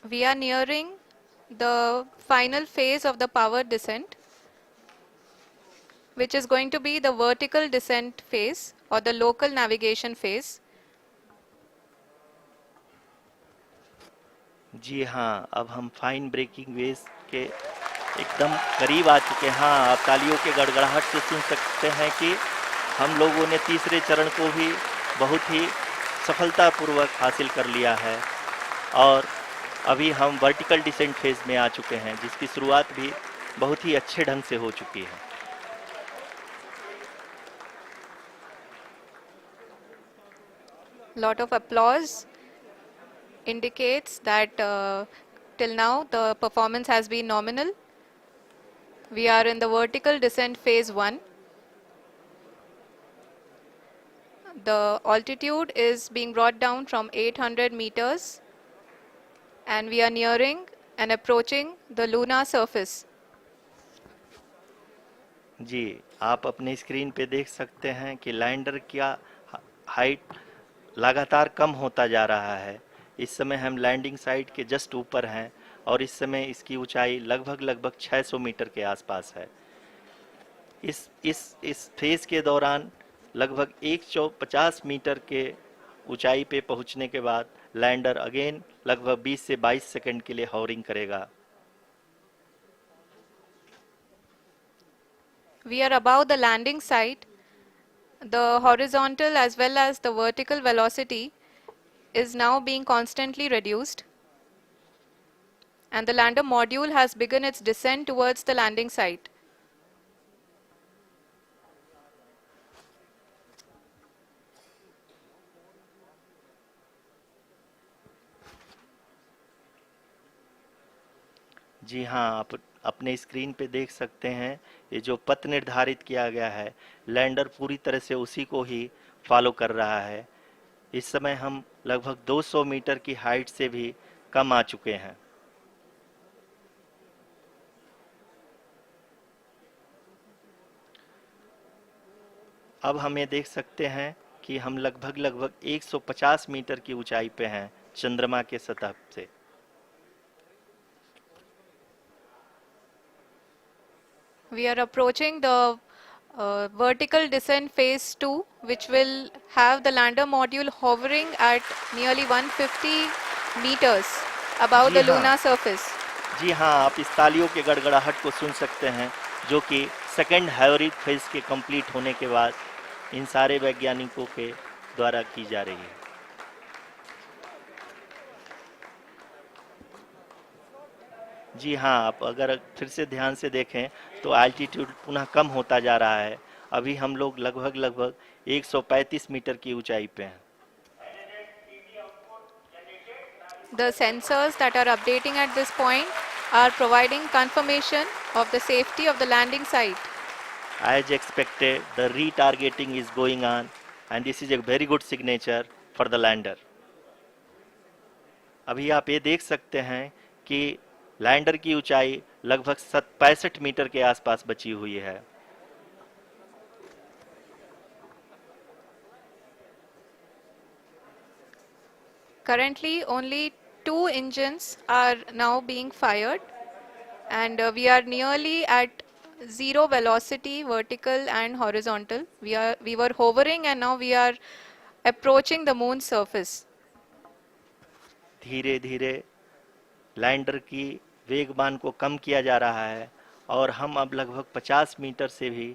We are nearing the final phase of the power descent, which is going to be the vertical descent phase or the local navigation phase. जी हाँ, अब हम fine breaking waves के एकदम करीब आ चुके हैं। हाँ, आप तालियों के गड़गड़ाहट से सुन सकते हैं कि हम लोगों ने तीसरे चरण को भी बहुत ही सफलतापूर्वक हासिल कर लिया है और अभी हम वर्टिकल डिसेंट फेज में आ चुके हैं, जिसकी शुरुआत भी बहुत ही अच्छे ढंग से हो चुकी है। Lot of applause indicates that till now the performance has been nominal. We are in the vertical descent phase 1. The altitude is being brought down from 800 meters and we are nearing and approaching the lunar surface. जी, आप अपने screen पे देख सकते हैं कि lander का height लगातार कम होता जा रहा है। इस समय हम लैंडिंग साइट के जस्ट ऊपर हैं और इस समय इसकी ऊंचाई लगभग 600 मीटर के आसपास है। इस फेज के दौरान लगभग 150 मीटर के ऊंचाई पे पहुंचने के बाद लैंडर अगेन लगभग 20 से 22 सेकंड के लिए हॉवरिंग करेगा। We are above the landing site. The horizontal as well as the vertical velocity is now being constantly reduced. And the lander module has begun its descent towards the landing site. जी हाँ, आप अपने screen पे देख सकते हैं ये जो पथ निर्धारित किया गया है, लैंडर पूरी तरह से उसी को ही फॉलो कर रहा है। इस समय हम लगभग 200 मीटर की हाइट से भी कम आ चुके हैं। अब हम ये देख सकते हैं कि हम लगभग 150 मीटर की ऊंचाई पे हैं चंद्रमा के सतह से। We are approaching the vertical descent phase 2, which will have the lander module hovering at nearly 150 meters above ji the हाँ, lunar surface. जी हाँ, आप इस तालियों के गड़गड़ाहट को सुन सकते हैं, जो कि सेकंड हैवरिक फेज के कंप्लीट होने के बाद इन सारे वैज्ञानिकों के द्वारा की जा रही है। जी हाँ, आप अगर फिर से ध्यान से देखें तो एल्टीट्यूड पुनः कम होता जा रहा है। अभी हम लोग लगभग 135 मीटर की ऊंचाई पे हैं। The sensors that are updating at this point are providing confirmation of the safety of the landing site. As expected, the retargeting is going on and this is a very good signature for the lander. अभी आप ये देख सकते हैं कि lander की ऊंचाई लगभग 65 मीटर के आसपास बची हुई है। Currently, only 2 engines are now being fired, and we are nearly at zero velocity, vertical and horizontal. We were hovering, and now we are approaching the moon's surface. धीरे धीरे लैंडर की वेगमान को कम किया जा रहा है और हम अब लगभग 50 मीटर से भी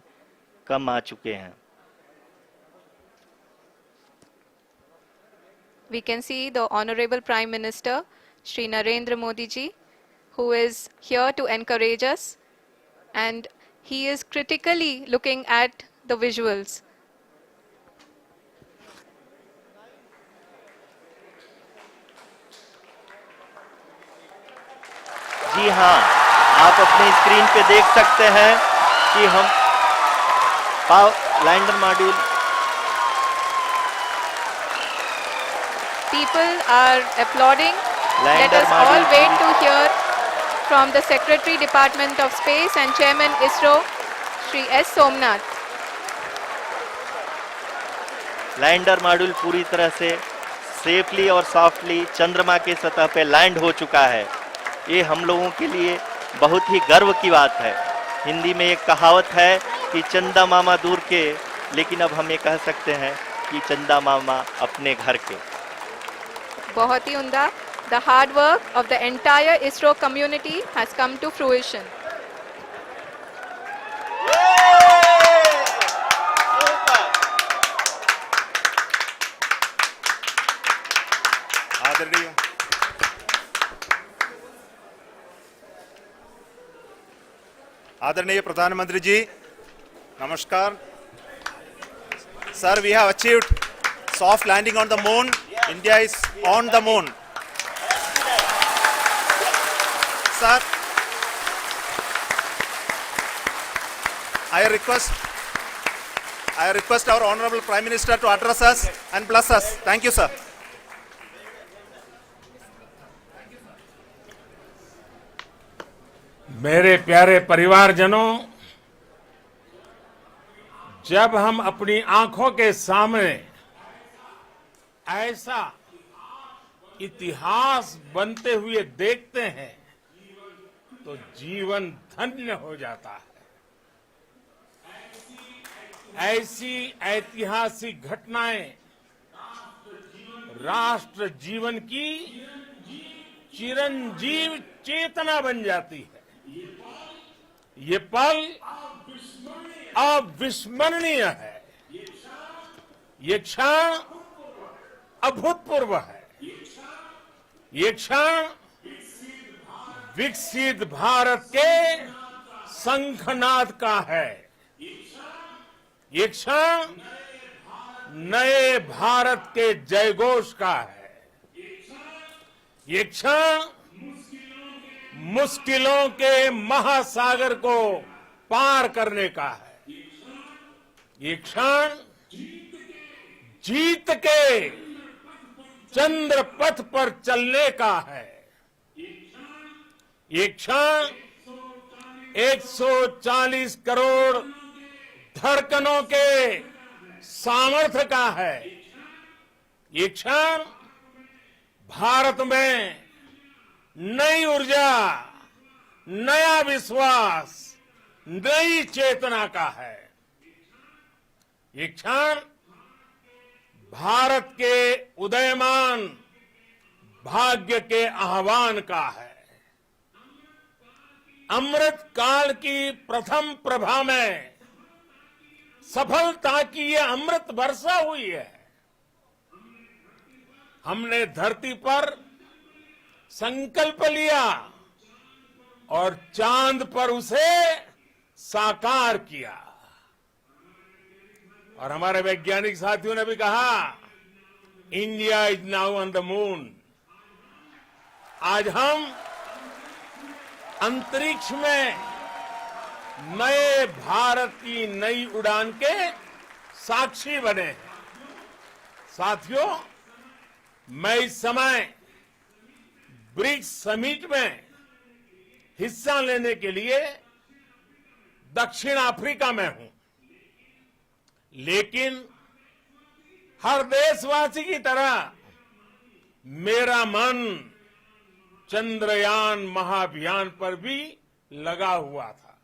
कम आ चुके हैं। We can see the Honorable Prime Minister, Shri Narendra Modi ji, who is here to encourage us, and he is critically looking at the visuals. जी हाँ, आप अपने स्क्रीन पे देख सकते हैं कि हम lander module People are applauding. Let lander us all module wait to hear from the Secretary Department of Space and Chairman ISRO, Shri S. Somnath. Lander module पूरी तरह से सेफली और सॉफ्टली चंद्रमा के सतह पे लैंड हो चुका है। ये हम लोगों के लिए बहुत ही गर्व की बात है। हिंदी में एक कहावत है कि चंदा मामा दूर के, लेकिन अब हम ये कह सकते हैं कि चंदा मामा अपने घर के। बहुत ही उम्दा। The hard work of the entire ISRO community has come to fruition. आदरणीय आदरणीय प्रधानमंत्री जी, नमस्कार। Sir, we have achieved soft landing on the moon. India is on the moon. Sir, I request our Honorable Prime Minister to address us and bless us. Thank you, sir. मेरे प्यारे परिवारजनों, जब हम अपनी आंखों के सामने ऐसा इतिहास बनते हुए देखते हैं तो जीवन धन्य हो जाता है। ऐसी ऐतिहासिक घटनाएं राष्ट्र जीवन की चिरंजीव चेतना बन जाती है। ये पल अविस्मरणीय है। ये क्षण अभूतपूर्व है। ये क्षण विकसित भारत के शंखनाद का है। ये क्षण नए भारत के जयघोष का है। ये क्षण मुश्किलों के महासागर को पार करने का है। ये क्षण जीत के चंद्र पथ पर चलने का है। ये क्षण 140 करोड़ धड़कनों के सामर्थ्य का है। ये क्षण भारत में नई ऊर्जा, नया विश्वास, नई चेतना का है। ये क्षण भारत के उदयमान भाग्य के आह्वान का है। अमृत काल की प्रथम प्रभा में सफलता की ये अमृत वर्षा हुई है। हमने धरती पर संकल्प लिया और चांद पर उसे साकार किया। और हमारे वैज्ञानिक साथियों ने भी कहा, India is now on the moon. आज हम अंतरिक्ष में नए भारत की नई उड़ान के साक्षी बने हैं। साथियों, मैं इस समय ब्रिक्स समिट में हिस्सा लेने के लिए दक्षिण अफ्रीका में हूं, लेकिन हर देशवासी की तरह मेरा मन चंद्रयान महाअभियान पर भी लगा हुआ था।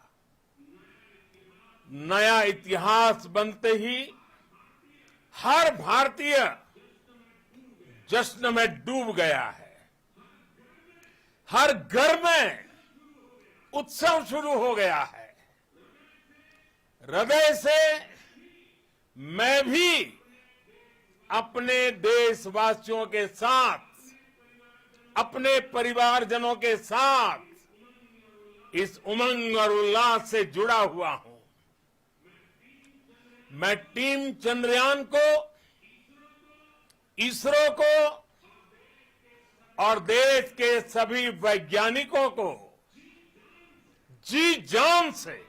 नया इतिहास बनते ही हर भारतीय जश्न में डूब गया है। हर घर में उत्सव शुरू हो गया है। हृदय से मैं भी अपने देशवासियों के साथ, अपने परिवारजनों के साथ इस उमंग और उल्लास से जुड़ा हुआ हूं। मैं टीम चंद्रयान को, इसरो को और देश के सभी वैज्ञानिकों को जी जान से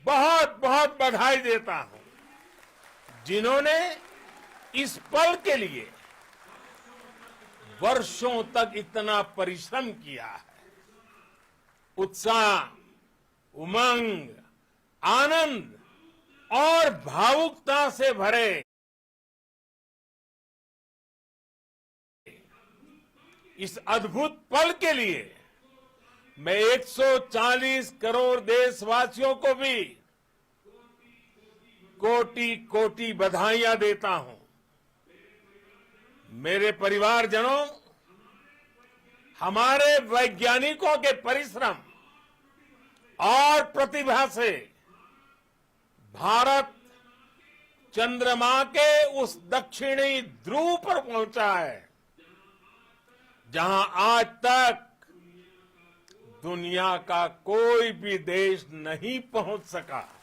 बहुत बहुत बधाई देता हूं, जिन्होंने इस पल के लिए वर्षों तक इतना परिश्रम किया है। उत्साह, उमंग, आनंद और भावुकता से भरे इस अद्भुत पल के लिए मैं 140 करोड़ देशवासियों को भी कोटि कोटि बधाइयां देता हूं। मेरे परिवारजनों, हमारे वैज्ञानिकों के परिश्रम और प्रतिभा से भारत चंद्रमा के उस दक्षिणी ध्रुव पर पहुंचा है जहां आज तक दुनिया का कोई भी देश नहीं पहुंच सका।